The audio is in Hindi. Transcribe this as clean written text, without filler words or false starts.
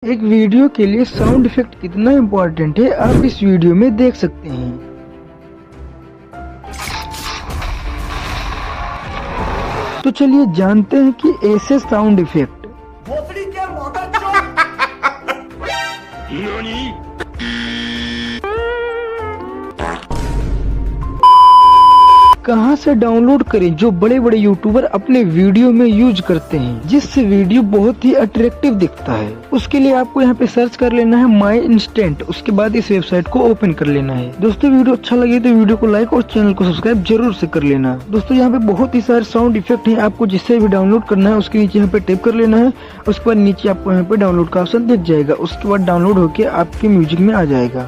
एक वीडियो के लिए साउंड इफेक्ट कितना इम्पोर्टेंट है आप इस वीडियो में देख सकते हैं। तो चलिए जानते हैं कि ऐसे साउंड इफेक्ट कहां से डाउनलोड करें जो बड़े बड़े यूट्यूबर अपने वीडियो में यूज करते हैं, जिससे वीडियो बहुत ही अट्रैक्टिव दिखता है। उसके लिए आपको यहाँ पे सर्च कर लेना है माई इंस्टेंट, उसके बाद इस वेबसाइट को ओपन कर लेना है। दोस्तों वीडियो अच्छा लगे तो वीडियो को लाइक और चैनल को सब्सक्राइब जरूर से कर लेना। दोस्तों यहाँ पे बहुत ही सारे साउंड इफेक्ट है, आपको जिससे भी डाउनलोड करना है उसके नीचे यहाँ पे टैप कर लेना है। उसके बाद नीचे आपको यहाँ पे डाउनलोड का ऑप्शन दिख जाएगा, उसके बाद डाउनलोड होके आपके म्यूजिक में आ जाएगा।